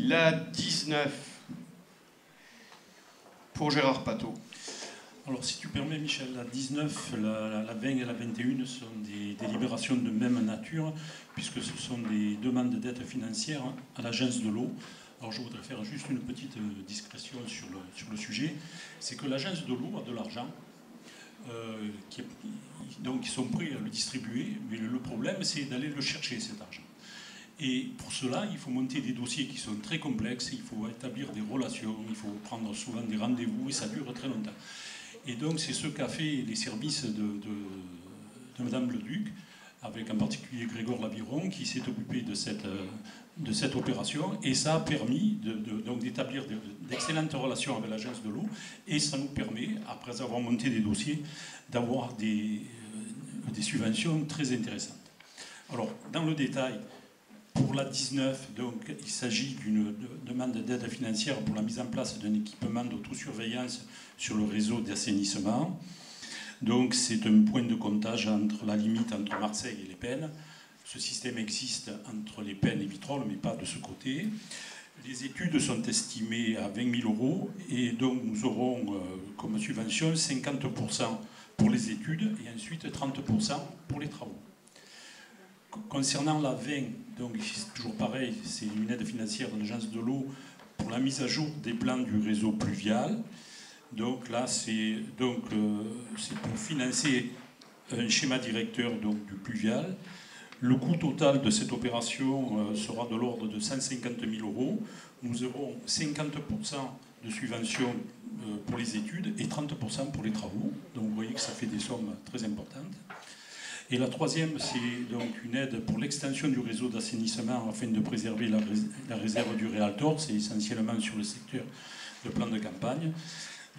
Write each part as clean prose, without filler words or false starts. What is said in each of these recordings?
La 19, pour Gérard Pateau. Alors, si tu permets, Michel, la 19, la 20 et la 21 sont des délibérations de même nature, puisque ce sont des demandes d'aide financière à l'agence de l'eau. Alors, je voudrais faire juste une petite discrétion sur le sujet. C'est que l'agence de l'eau a de l'argent, donc ils sont prêts à le distribuer, mais le problème, c'est d'aller le chercher, cet argent. Et pour cela, il faut monter des dossiers qui sont très complexes, il faut établir des relations, il faut prendre souvent des rendez-vous, et ça dure très longtemps. Et donc, c'est ce qu'a fait les services de Madame Leduc, avec en particulier Grégoire Laviron, qui s'est occupé de cette opération. Et ça a permis d'établir d'excellentes relations avec l'agence de l'eau. Et ça nous permet, après avoir monté des dossiers, d'avoir des subventions très intéressantes. Alors, dans le détail, pour la 19, donc, il s'agit d'une demande d'aide financière pour la mise en place d'un équipement d'autosurveillance sur le réseau d'assainissement. Donc, c'est un point de comptage entre la limite entre Marseille et les Pennes. Ce système existe entre les Pennes et Vitrolles, mais pas de ce côté. Les études sont estimées à 20 000 € et donc nous aurons comme subvention 50% pour les études et ensuite 30% pour les travaux. Concernant la 20, donc c'est toujours pareil, c'est une aide financière de l'agence de l'eau pour la mise à jour des plans du réseau pluvial. Donc là, c'est pour financer un schéma directeur donc, du pluvial. Le coût total de cette opération sera de l'ordre de 150 000 €. Nous aurons 50% de subvention pour les études et 30% pour les travaux. Donc vous voyez que ça fait des sommes très importantes. Et la troisième, c'est donc une aide pour l'extension du réseau d'assainissement afin de préserver la réserve du Réaltor. C'est essentiellement sur le secteur de plan de campagne.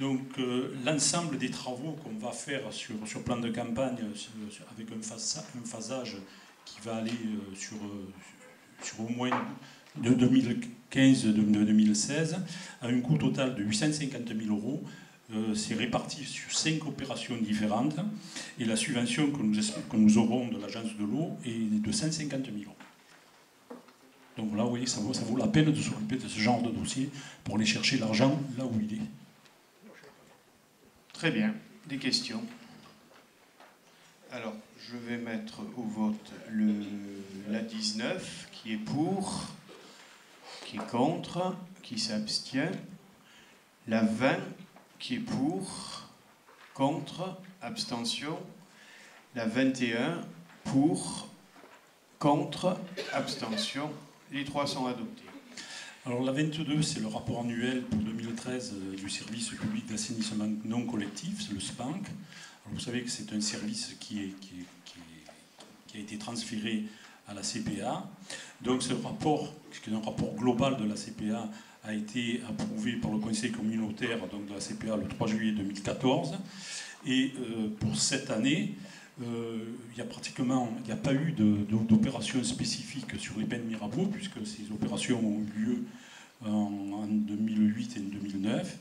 Donc l'ensemble des travaux qu'on va faire sur plan de campagne avec un phasage qui va aller sur au moins de 2015 de 2016 a un coût total de 850 000 €. C'est réparti sur 5 opérations différentes et la subvention que nous aurons de l'agence de l'eau est de 150 000 €. Donc là, vous voyez, ça vaut la peine de s'occuper de ce genre de dossier pour aller chercher l'argent là où il est. Très bien. Des questions? Alors, je vais mettre au vote la 19, qui est pour, qui est contre, qui s'abstient. La 20, qui est pour, contre, abstention. La 21, pour, contre, abstention. Les trois sont adoptés. Alors la 22, c'est le rapport annuel pour 2013 du service public d'assainissement non collectif, c'est le SPANC. Alors, vous savez que c'est un service qui a été transféré à la CPA. Donc ce rapport, qui est un rapport global de la CPA, a été approuvé par le conseil communautaire donc de la CPA le 3 juillet 2014. Et pour cette année, il n'y a pas eu d'opération spécifique sur les Pennes Mirabeau, puisque ces opérations ont eu lieu en 2008 et en 2009.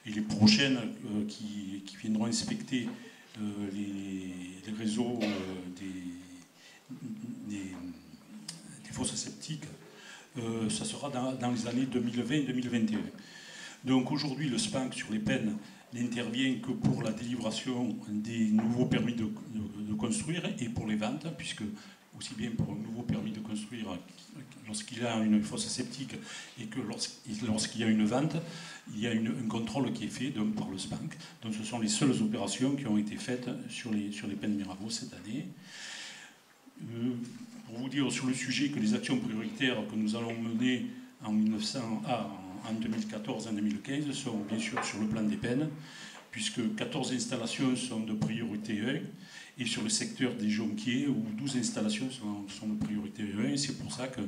Et les prochaines qui viendront inspecter les réseaux des fosses septiques, ça sera dans les années 2020 et 2021. Donc aujourd'hui, le SPANC sur les Pennes n'intervient que pour la délibération des nouveaux permis de construire et pour les ventes, puisque aussi bien pour un nouveau permis de construire lorsqu'il y a une fosse septique et que lorsqu'il y a une vente, il y a un contrôle qui est fait donc, par le SPANC. Donc ce sont les seules opérations qui ont été faites sur les Pennes Mirabeau cette année. Pour vous dire sur le sujet que les actions prioritaires que nous allons mener en 2014 et en 2015 sont bien sûr sur le plan des Pennes, puisque 14 installations sont de priorité 1, et sur le secteur des Jonquiers, où 12 installations sont de priorité 1, et c'est pour ça que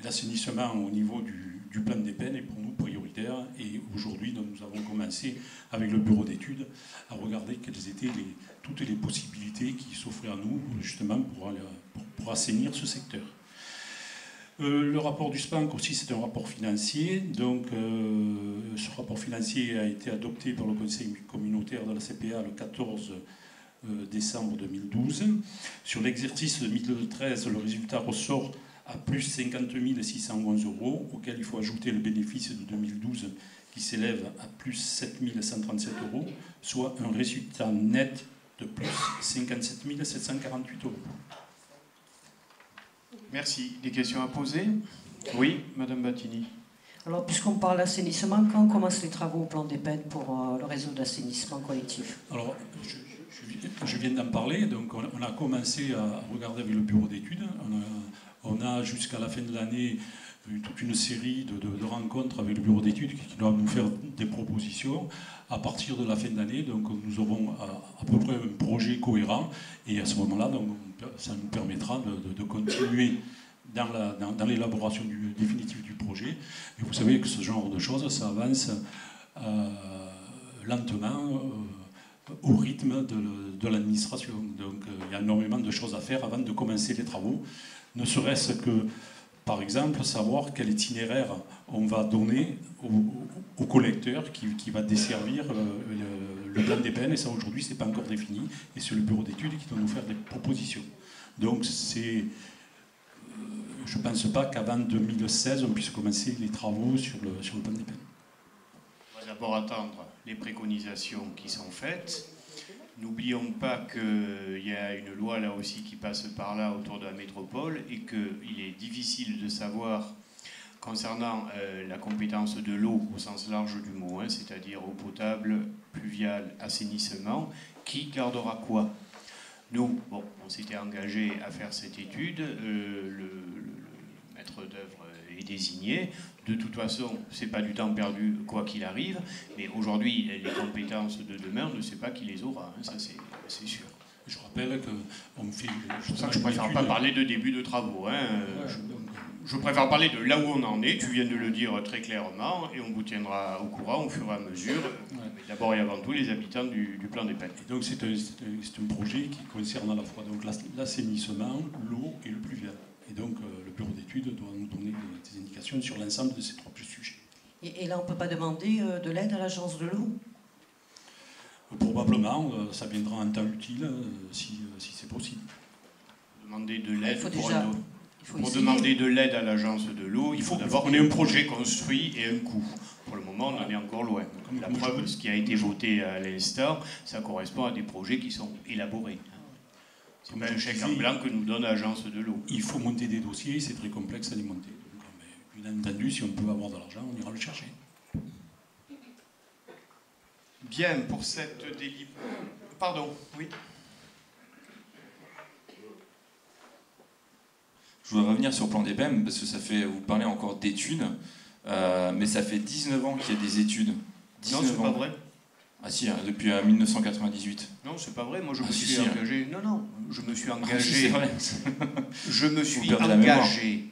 l'assainissement au niveau du plan des Pennes est pour nous prioritaire, et aujourd'hui nous avons commencé avec le bureau d'études à regarder quelles étaient toutes les possibilités qui s'offraient à nous justement pour assainir ce secteur. Le rapport du SPANC aussi, c'est un rapport financier. Donc, ce rapport financier a été adopté par le conseil communautaire de la CPA le 14 décembre 2012. Sur l'exercice 2013, le résultat ressort à plus 50 611 €, auquel il faut ajouter le bénéfice de 2012 qui s'élève à plus 7 137 €, soit un résultat net de plus 57 748 €. Merci. Des questions à poser? Oui, Madame Battini. Alors, puisqu'on parle d'assainissement, quand commencent les travaux au plan des peines pour le réseau d'assainissement collectif? Alors, je viens d'en parler. Donc, on a commencé à regarder avec le bureau d'études. On a jusqu'à la fin de l'année toute une série de rencontres avec le bureau d'études qui doivent nous faire des propositions. À partir de la fin de l'année, donc nous aurons à peu près un projet cohérent, et à ce moment-là, ça nous permettra de continuer dans l'élaboration définitive du projet. Et vous savez que ce genre de choses, ça avance lentement au rythme de l'administration. Donc il y a énormément de choses à faire avant de commencer les travaux, ne serait-ce que, par exemple, savoir quel itinéraire on va donner au collecteur qui va desservir le plan des peines. Et ça, aujourd'hui, ce n'est pas encore défini. Et c'est le bureau d'études qui doit nous faire des propositions. Donc, je ne pense pas qu'avant 2016, on puisse commencer les travaux sur le plan des peines. On va d'abord attendre les préconisations qui sont faites. N'oublions pas qu'il y a une loi là aussi qui passe par là autour de la métropole et qu'il est difficile de savoir concernant la compétence de l'eau au sens large du mot, c'est-à-dire eau potable, pluviale, assainissement, qui gardera quoi? Nous, bon, on s'était engagé à faire cette étude, le maître d'œuvre est désigné. De toute façon, ce n'est pas du temps perdu, quoi qu'il arrive. Mais aujourd'hui, les compétences de demain, on ne sait pas qui les aura. Ça, c'est sûr. Je rappelle qu'on fait... C'est pour ça que je ne préfère pas parler de début de travaux. Je préfère parler de là où on en est. Tu viens de le dire très clairement. Et on vous tiendra au courant au fur et à mesure. Mais d'abord et avant tout, les habitants du plan des peines. Donc c'est un projet qui concerne à la fois l'assainissement, l'eau et le pluvial. Et donc, le bureau d'études doit nous donner des indications sur l'ensemble de ces trois sujets. Et là, on ne peut pas demander de l'aide à l'agence de l'eau? Probablement, ça viendra en temps utile, si c'est possible. Demander de l'aide pour demander de l'aide à l'agence de l'eau, il faut d'abord qu'on ait un projet construit et un coût. Pour le moment, on en est encore loin. La preuve, ce qui a été voté à l'instant, ça correspond à des projets qui sont élaborés. C'est pas un chèque en blanc que nous donne l'agence de l'eau. Il faut monter des dossiers, c'est très complexe à les monter. Donc, bien entendu, si on peut avoir de l'argent, on ira le chercher. Bien, pour cette délibération... Pardon, oui. Je voudrais revenir sur le plan des PEM, parce que ça fait, vous parlez encore d'études, mais ça fait 19 ans qu'il y a des études. Non, c'est pas vrai. Ah si, depuis 1998. Non, c'est pas vrai. Moi, je me suis engagé. Non, je me suis engagé. Ah, je me suis engagé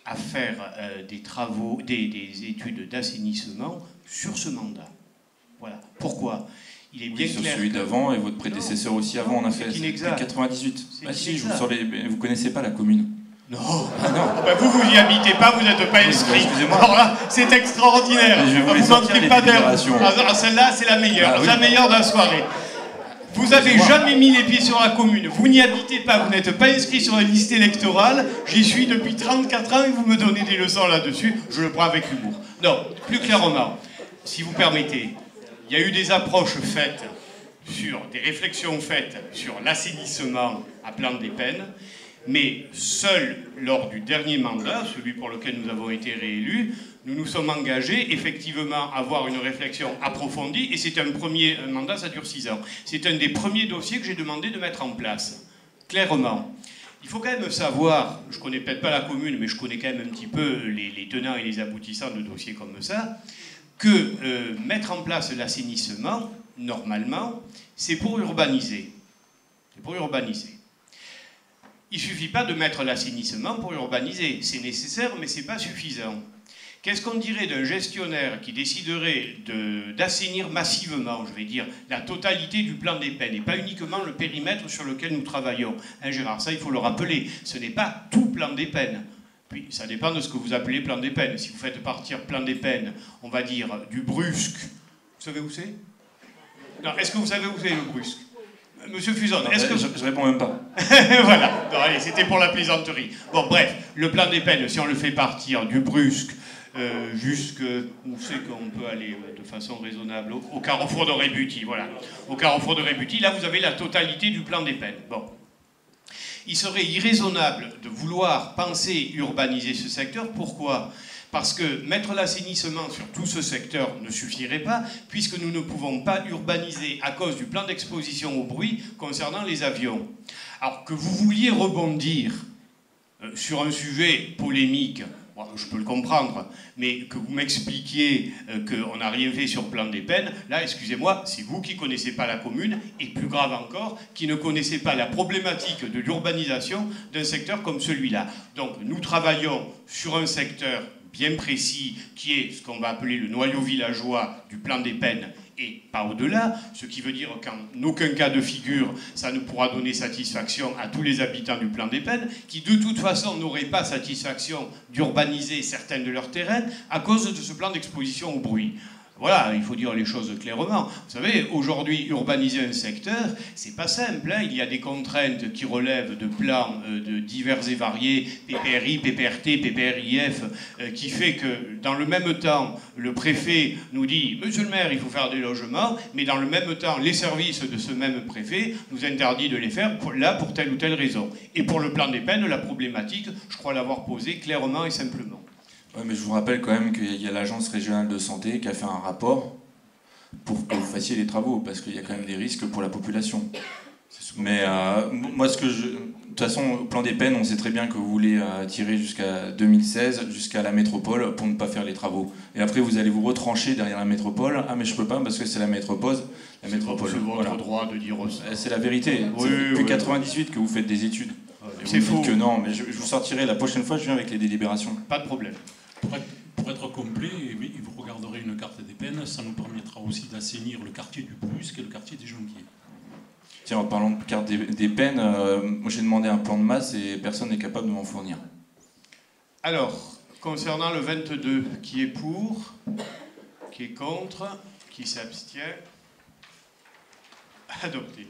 à faire des travaux, des études d'assainissement sur ce mandat. Voilà. Pourquoi? Il est bien sur clair. Celui d'avant et votre prédécesseur aussi avant, on a fait depuis 98. Ah si, vous connaissez pas la commune. Non, ah non. Ben vous y habitez pas, vous n'êtes pas inscrit. Alors là, c'est extraordinaire. Vous manquez pas d'air. Celle-là, c'est la meilleure. La meilleure de la soirée. Vous n'avez jamais mis les pieds sur la commune. Vous n'y habitez pas, vous n'êtes pas inscrit sur la liste électorale. J'y suis depuis 34 ans et vous me donnez des leçons là-dessus. Je le prends avec humour. Non, plus clairement, si vous permettez, il y a eu des approches faites des réflexions faites sur l'assainissement à Plan des Peines. Mais seul lors du dernier mandat, celui pour lequel nous avons été réélus, nous nous sommes engagés effectivement à avoir une réflexion approfondie, et c'est un mandat, ça dure 6 ans. C'est un des premiers dossiers que j'ai demandé de mettre en place, clairement. Il faut quand même savoir, je ne connais peut-être pas la commune, mais je connais quand même un petit peu les tenants et les aboutissants de dossiers comme ça, que mettre en place l'assainissement, normalement, c'est pour urbaniser. C'est pour urbaniser. Il ne suffit pas de mettre l'assainissement pour urbaniser. C'est nécessaire, mais ce n'est pas suffisant. Qu'est-ce qu'on dirait d'un gestionnaire qui déciderait d'assainir massivement, je vais dire, la totalité du plan des peines, et pas uniquement le périmètre sur lequel nous travaillons? Hein, Gérard, ça, il faut le rappeler. Ce n'est pas tout plan des peines. Puis, ça dépend de ce que vous appelez plan des peines. Si vous faites partir plan des peines, on va dire, du Brusque. Vous savez où c'est? Non, est-ce que vous savez où c'est le Brusque? Monsieur Fuson, est-ce que... Je réponds même pas. Voilà, non, allez, c'était pour la plaisanterie. Bon, bref, le plan des peines, si on le fait partir du Brusque jusqu'où c'est qu'on peut aller de façon raisonnable, au carrefour de Rébuty, voilà. Au carrefour de Rébuty, là, vous avez la totalité du plan des peines. Bon. Il serait irraisonnable de vouloir penser urbaniser ce secteur. Pourquoi ? Parce que mettre l'assainissement sur tout ce secteur ne suffirait pas, puisque nous ne pouvons pas urbaniser à cause du plan d'exposition au bruit concernant les avions. Alors que vous vouliez rebondir sur un sujet polémique, bon, je peux le comprendre, mais que vous m'expliquiez qu'on n'a rien fait sur plan des peines, là, excusez-moi, c'est vous qui ne connaissez pas la commune, et plus grave encore, qui ne connaissez pas la problématique de l'urbanisation d'un secteur comme celui-là. Donc nous travaillons sur un secteur bien précis, qui est ce qu'on va appeler le noyau villageois du plan des peines, et pas au-delà, ce qui veut dire qu'en aucun cas de figure, ça ne pourra donner satisfaction à tous les habitants du plan des peines, qui de toute façon n'auraient pas satisfaction d'urbaniser certains de leurs terrains à cause de ce plan d'exposition au bruit. Voilà, il faut dire les choses clairement. Vous savez, aujourd'hui, urbaniser un secteur, c'est pas simple, hein. Il y a des contraintes qui relèvent de plans de divers et variés, PPRI, PPRT, PPRIF, qui fait que, dans le même temps, le préfet nous dit « Monsieur le maire, il faut faire des logements », mais dans le même temps, les services de ce même préfet nous interdisent de les faire, pour telle ou telle raison. Et pour le plan des peines, la problématique, je crois l'avoir posée clairement et simplement. Ouais, mais je vous rappelle quand même qu'il y a l'agence régionale de santé qui a fait un rapport pour que vous fassiez les travaux, parce qu'il y a quand même des risques pour la population. Mais moi, de toute façon, au plan des peines, on sait très bien que vous voulez tirer jusqu'à 2016, jusqu'à la métropole, pour ne pas faire les travaux. Et après, vous allez vous retrancher derrière la métropole. Ah, mais je peux pas, parce que c'est la métropole. La métropole, c'est votre voilà. droit de dire aussi. C'est la vérité. Oui, c'est depuis oui. 98 que vous faites des études. C'est faux. Que non, mais je vous sortirai la prochaine fois, je viens avec les délibérations. Pas de problème. Pour être complet, vous regarderez une carte des peines, ça nous permettra aussi d'assainir le quartier du Brusque et le quartier des Jonquiers. Tiens, en parlant de carte des peines, moi j'ai demandé un plan de masse et personne n'est capable de m'en fournir. Alors, concernant le 22, qui est pour, qui est contre, qui s'abstient, adopté.